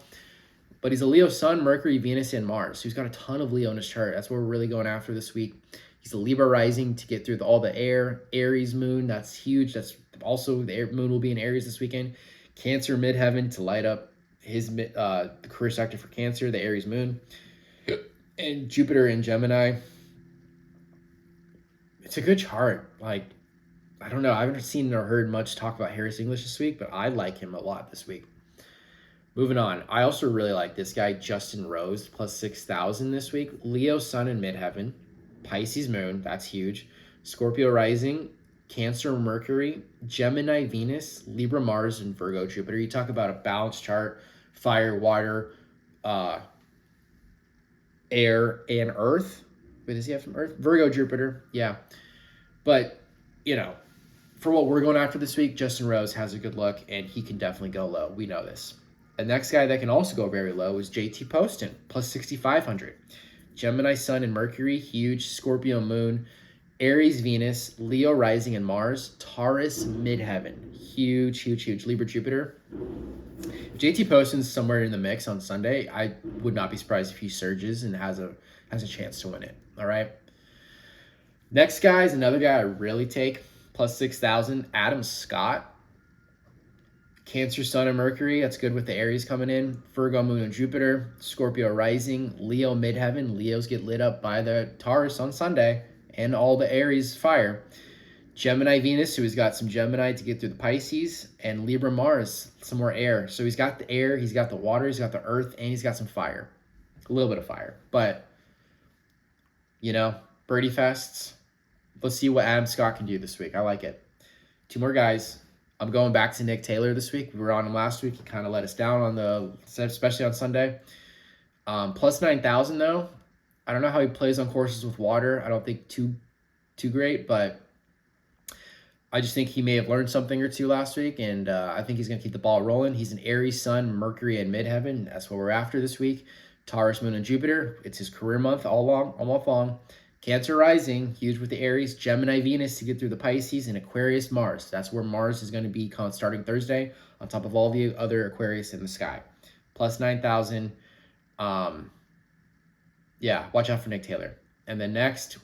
But he's a Leo Sun, Mercury, Venus, and Mars. So he's got a ton of Leo in his chart. That's what we're really going after this week. He's a Libra Rising to get through all the air. Aries Moon, that's huge. That's also, the moon will be in Aries this weekend. Cancer Midheaven to light up his the career sector for Cancer, the Aries Moon. And Jupiter in Gemini. It's a good chart. I don't know. I haven't seen or heard much talk about Harris English this week, but I like him a lot this week. Moving on. I also really like this guy, Justin Rose, plus 6,000 this week. Leo Sun in Midheaven. Pisces Moon, that's huge. Scorpio Rising, Cancer Mercury, Gemini Venus, Libra Mars, and Virgo Jupiter. You talk about a balanced chart, fire, water, air, and earth. Wait, does he have some earth? Virgo Jupiter, yeah. But, for what we're going after this week, Justin Rose has a good look, and he can definitely go low. We know this. The next guy that can also go very low is JT Poston, plus 6,500. Gemini Sun and Mercury, huge. Scorpio Moon, Aries Venus, Leo Rising and Mars, Taurus Midheaven, huge, huge, huge. Libra Jupiter. If JT Poston's somewhere in the mix on Sunday, I would not be surprised if he surges and has a chance to win it. All right. Next guy is another guy I really take, plus 6,000. Adam Scott. Cancer Sun and Mercury, that's good with the Aries coming in. Virgo Moon and Jupiter. Scorpio Rising, Leo Midheaven. Leos get lit up by the Taurus on Sunday and all the Aries fire. Gemini Venus, so he's got some Gemini to get through the Pisces. And Libra Mars, some more air. So he's got the air, he's got the water, he's got the earth, and he's got some fire. A little bit of fire. But, birdie fests, let's see what Adam Scott can do this week. I like it. Two more guys. I'm going back to Nick Taylor this week. We were on him last week. He kind of let us down especially on Sunday. Plus 9,000 though. I don't know how he plays on courses with water. I don't think too great, but I just think he may have learned something or two last week, and I think he's going to keep the ball rolling. He's an Aries, Sun, Mercury, and midheaven. That's what we're after this week. Taurus, Moon, and Jupiter. It's his career month all month long. Cancer rising, huge with the Aries. Gemini, Venus to get through the Pisces, and Aquarius, Mars. That's where Mars is going to be starting Thursday, on top of all the other Aquarius in the sky. Plus 9,000. Yeah, watch out for Nick Taylor. And then next,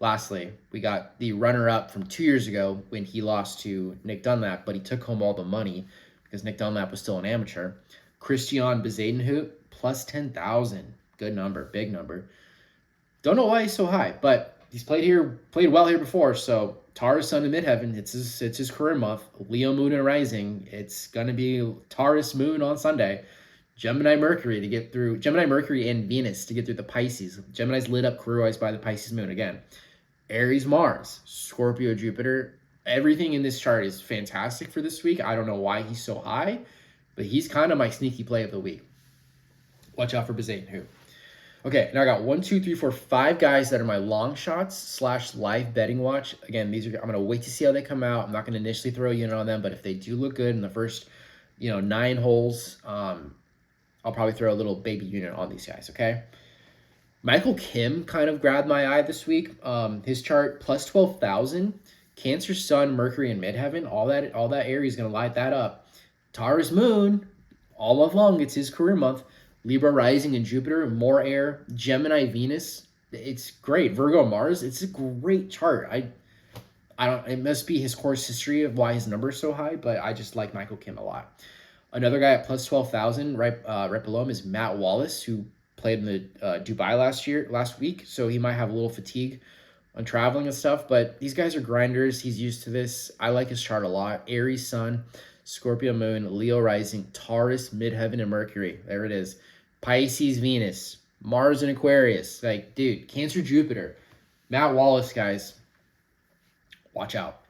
lastly, we got the runner-up from 2 years ago when he lost to Nick Dunlap, but he took home all the money because Nick Dunlap was still an amateur. Christian Bezuidenhout, plus 10,000. Good number, big number. Don't know why he's so high, but he's played well here before. So Taurus, Sun, and midheaven. It's his career month. Leo, Moon, and rising. It's gonna be Taurus, Moon on Sunday. Gemini, Mercury and Venus to get through the Pisces. Gemini's lit up career-wise by the Pisces Moon again. Aries, Mars, Scorpio, Jupiter. Everything in this chart is fantastic for this week. I don't know why he's so high, but he's kind of my sneaky play of the week. Watch out for Bezuidenhout. Okay, now I got 5 guys that are my long shots / live betting watch. Again, I'm going to wait to see how they come out. I'm not going to initially throw a unit on them, but if they do look good in the first 9 holes, I'll probably throw a little baby unit on these guys, okay? Michael Kim kind of grabbed my eye this week. His chart, plus 12,000. Cancer, Sun, Mercury, and midheaven. All that Aries is going to light that up. Taurus, Moon, all month long. It's his career month. Libra, rising, and Jupiter, more air. Gemini, Venus. It's great. Virgo, Mars. It's a great chart. It must be his course history of why his number is so high, but I just like Michael Kim a lot. Another guy at plus 12,000 right below him is Matt Wallace, who played in the Dubai last week, so he might have a little fatigue on traveling and stuff, but these guys are grinders. He's used to this. I like his chart a lot. Aries, Sun, Scorpio, Moon, Leo, rising, Taurus, midheaven, and Mercury. There it is. Pisces, Venus, Mars, and Aquarius. Like, dude, Cancer, Jupiter. Matt Wallace, guys. Watch out.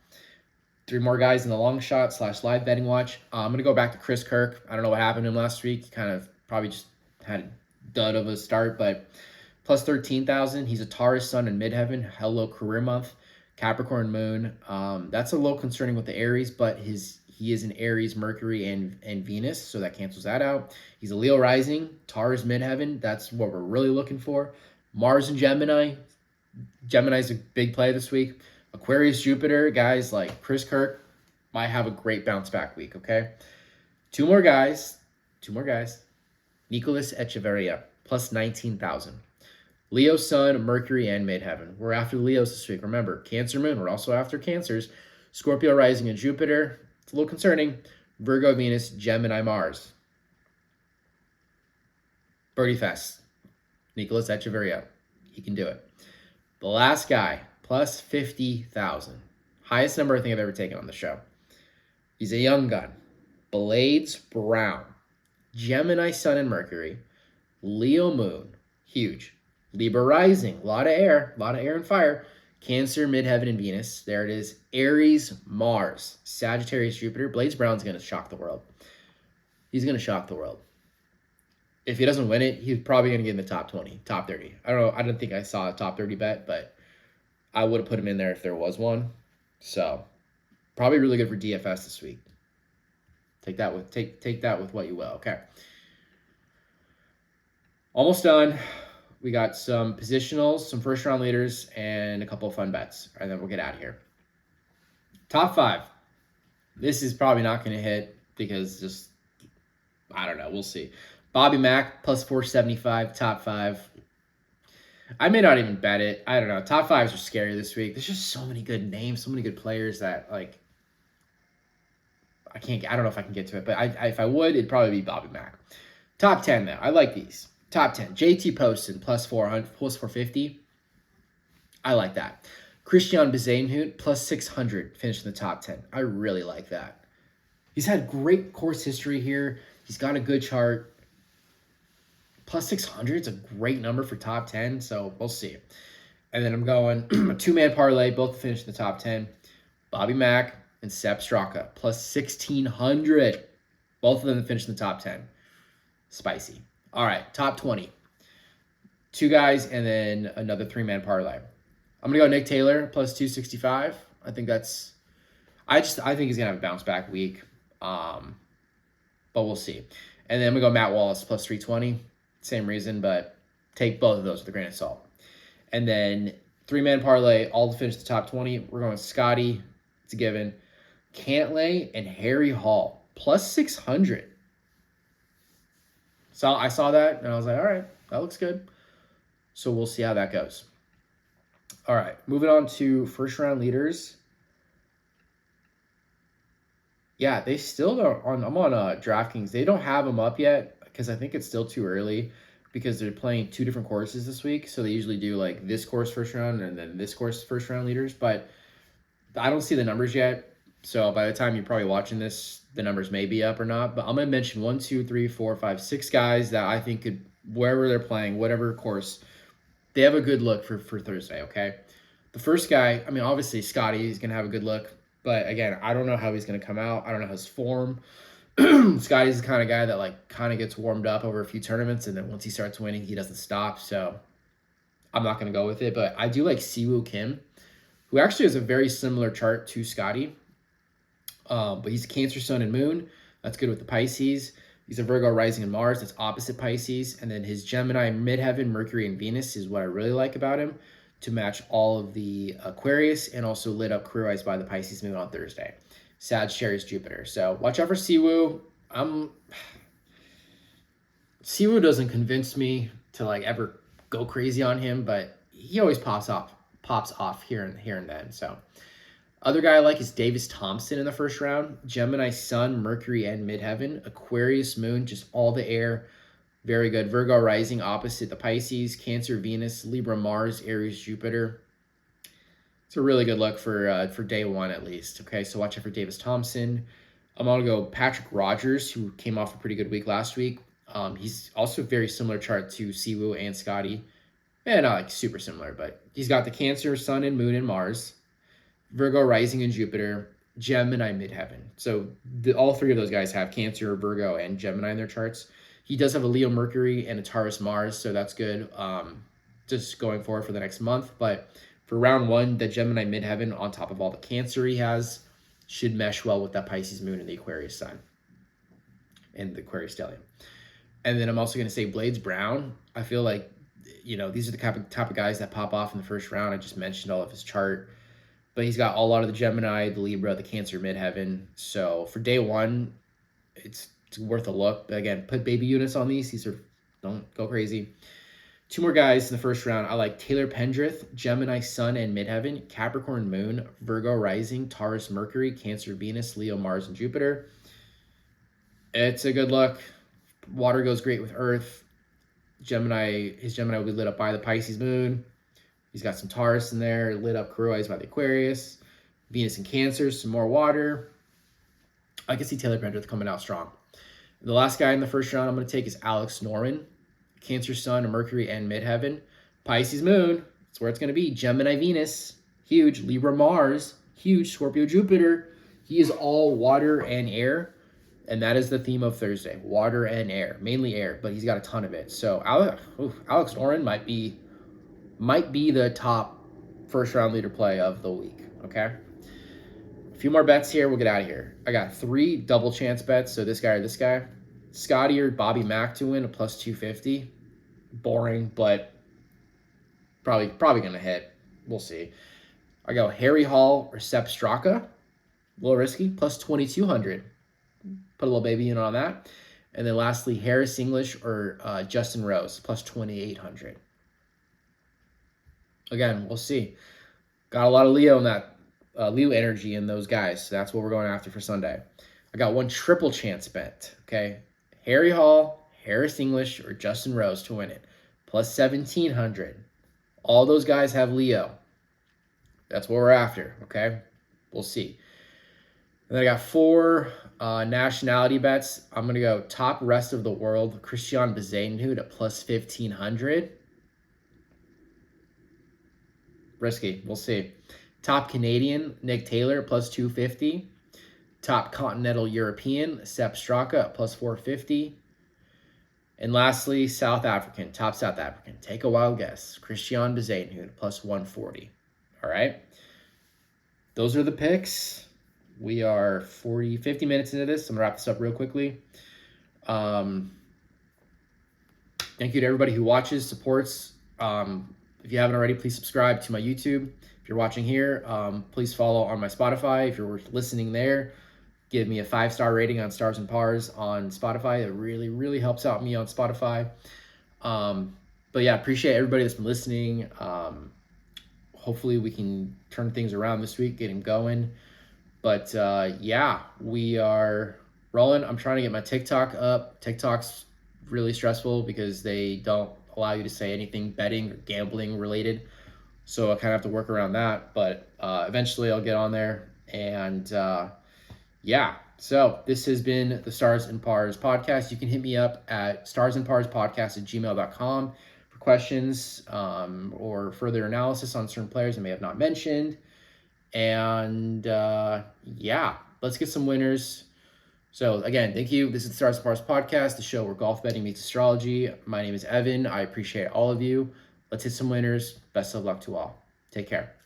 3 more guys in the long shot / live betting watch. I'm going to go back to Chris Kirk. I don't know what happened to him last week. He kind of probably just had a dud of a start, but plus 13,000. He's a Taurus, Sun, and midheaven. Hello, career month. Capricorn, Moon. That's a little concerning with the Aries, but he is an Aries, Mercury, and Venus, so that cancels that out. He's a Leo rising, Taurus, midheaven. That's what we're really looking for. Mars and Gemini. Gemini's a big play this week. Aquarius, Jupiter, guys like Chris Kirk might have a great bounce back week, okay? 2 more guys. Nicolas Echeverria, plus 19,000. Leo, Sun, Mercury, and midheaven. We're after the Leos this week. Remember, Cancer, Moon. We're also after Cancers. Scorpio, rising, and Jupiter. It's a little concerning. Virgo, Venus, Gemini, Mars. Birdie Fest. Nicolas Echeverria. He can do it. The last guy, plus 50,000. Highest number I think I've ever taken on the show. He's a young gun. Blades Brown. Gemini, Sun, and Mercury. Leo, Moon. Huge. Libra, rising. A lot of air and fire. Cancer, midheaven, and Venus. There it is. Aries, Mars. Sagittarius, Jupiter. Blades Brown's going to shock the world. He's going to shock the world. If he doesn't win it, he's probably going to get in the top 20, top 30. I don't know. I don't think I saw a top 30 bet, but I would have put him in there if there was one. So, probably really good for DFS this week. Take that with what you will. Okay. Almost done. We got some positionals, some first round leaders, and a couple of fun bets. And then we'll get out of here. Top 5. This is probably not going to hit because I don't know. We'll see. Bobby Mack, plus 475, top 5. I may not even bet it. I don't know. Top 5s are scary this week. There's just so many good names, so many good players that, like, I don't know if I can get to it, but if I would, it'd probably be Bobby Mack. Top 10, though. I like these. Top 10. JT Poston, plus 450. I like that. Christian Bezuidenhout, plus 600, finished in the top 10. I really like that. He's had great course history here. He's got a good chart. Plus 600 is a great number for top 10, so we'll see. And then I'm going a two-man parlay, both to finish in the top 10. Bobby Mack and Sepp Straka, plus 1,600. Both of them to finish in the top 10. Spicy. All right, top 20. Two guys and then another three-man parlay. I'm going to go Nick Taylor, plus 265. I think he's going to have a bounce back week. But we'll see. And then I'm going to go Matt Wallace, plus 320. Same reason, but take both of those with a grain of salt. And then three-man parlay, all to finish the top 20. We're going Scotty, it's a given. Cantlay and Harry Hall, plus 600. So I saw that, and I was like, all right, that looks good. So we'll see how that goes. All right, moving on to first-round leaders. Yeah, they still don't. I'm on DraftKings. They don't have them up yet because I think it's still too early because they're playing two different courses this week. So they usually do like this course first round and then this course first round leaders. But I don't see the numbers yet. So by the time you're probably watching this, the numbers may be up or not. But I'm going to mention 1, 2, 3, 4, 5, 6 guys that I think could, wherever they're playing, whatever course, they have a good look for Thursday, okay? The first guy, I mean, obviously Scotty is going to have a good look. But again, I don't know how he's going to come out. I don't know his form. Scotty's the kind of guy that like kind of gets warmed up over a few tournaments, and then once he starts winning, he doesn't stop. So I'm not going to go with it. But I do like Siwoo Kim, who actually has a very similar chart to Scotty. But he's a Cancer, Sun, and Moon. That's good with the Pisces. He's a Virgo rising in Mars. That's opposite Pisces. And then his Gemini, Midheaven, Mercury, and Venus is what I really like about him, to match all of the Aquarius and also lit up career wise by the Pisces moon on Thursday. Sagittarius, Jupiter. So watch out for Siwoo. Siwoo doesn't convince me to like ever go crazy on him, but he always pops off here and then. So other guy I like is Davis Thompson in the first round. Gemini, Sun, Mercury, and Midheaven. Aquarius moon, just all the air. Very good. Virgo rising opposite the Pisces. Cancer, Venus, Libra, Mars, Aries, Jupiter. It's a really good look for day one at least. Okay, so watch out for Davis Thompson. I'm going to go Patrick Rogers, who came off a pretty good week last week. He's also a very similar chart to Siwoo and Scotty. Not like super similar, but he's got the Cancer, Sun, and Moon, and Mars. Virgo rising in Jupiter. Gemini, Midheaven. So all three of those guys have Cancer, Virgo, and Gemini in their charts. He does have a Leo Mercury and a Taurus Mars, so that's good just going forward for the next month. But for round one, the Gemini Midheaven on top of all the Cancer he has should mesh well with that Pisces moon and the Aquarius sun and the Aquarius stellium. And then I'm also going to say Blades Brown. I feel like, these are the type of guys that pop off in the first round. I just mentioned all of his chart. But he's got a lot of the Gemini, the Libra, the Cancer Midheaven. So for day one, it's worth a look. But again, put baby units on these. Don't go crazy. Two more guys in the first round. I like Taylor Pendrith, Gemini, Sun, and Midheaven, Capricorn, Moon, Virgo, Rising, Taurus, Mercury, Cancer, Venus, Leo, Mars, and Jupiter. It's a good look. Water goes great with Earth. His Gemini will be lit up by the Pisces moon. He's got some Taurus in there, lit up career-wise by the Aquarius. Venus and Cancer, some more water. I can see Taylor Pendrith coming out strong. The last guy in the first round I'm going to take is Alex Noren. Cancer, Sun, Mercury, and Midheaven. Pisces moon, that's where it's going to be. Gemini, Venus, huge. Libra, Mars, huge. Scorpio, Jupiter. He is all water and air. And that is the theme of Thursday, water and air, mainly air, but he's got a ton of it. So Alex Noren might be the top first round leader play of the week, okay? A few more bets here, we'll get out of here. I got 3 double chance bets, so this guy or this guy. Scotty or Bobby Mack to win, a plus 250. Boring, but probably going to hit. We'll see. I go Harry Hall or Sepp Straka, a little risky, plus 2,200. Put a little baby in on that. And then lastly, Harris English or Justin Rose, plus 2,800. Again, we'll see. Got a lot of Leo in that, Leo energy in those guys. So that's what we're going after for Sunday. I got 1 triple chance bet, okay? Harry Hall, Harris English, or Justin Rose to win it, plus 1,700. All those guys have Leo. That's what we're after, okay? We'll see. And then I got 4 nationality bets. I'm going to go top rest of the world, Christian Bezainhoud at plus 1,500. risky. We'll see. Top Canadian, Nick Taylor, plus 250. Top Continental European, Sepp Straka, plus 450. And lastly, South African, top South African. Take a wild guess. Christian Bezuidenhout, plus 140. All right. Those are the picks. We are 50 minutes into this. I'm going to wrap this up real quickly. Thank you to everybody who watches, supports. If you haven't already, please subscribe to my YouTube. If you're watching here, please follow on my Spotify. If you're listening there, give me a 5-star rating on Stars and Pars on Spotify. It really, really helps out me on Spotify. But yeah, appreciate everybody that's been listening. Hopefully we can turn things around this week, get him going. But yeah, we are rolling. I'm trying to get my TikTok up. TikTok's really stressful because they don't allow you to say anything betting or gambling related. So I kind of have to work around that. But eventually I'll get on there. And yeah, so this has been the Stars and Pars podcast. You can hit me up at starsandparspodcast@gmail.com for questions or further analysis on certain players I may have not mentioned. And yeah, let's get some winners. So again, thank you. This is the Stars and Pars podcast, the show where golf betting meets astrology. My name is Evan. I appreciate all of you. Let's hit some winners. Best of luck to all. Take care.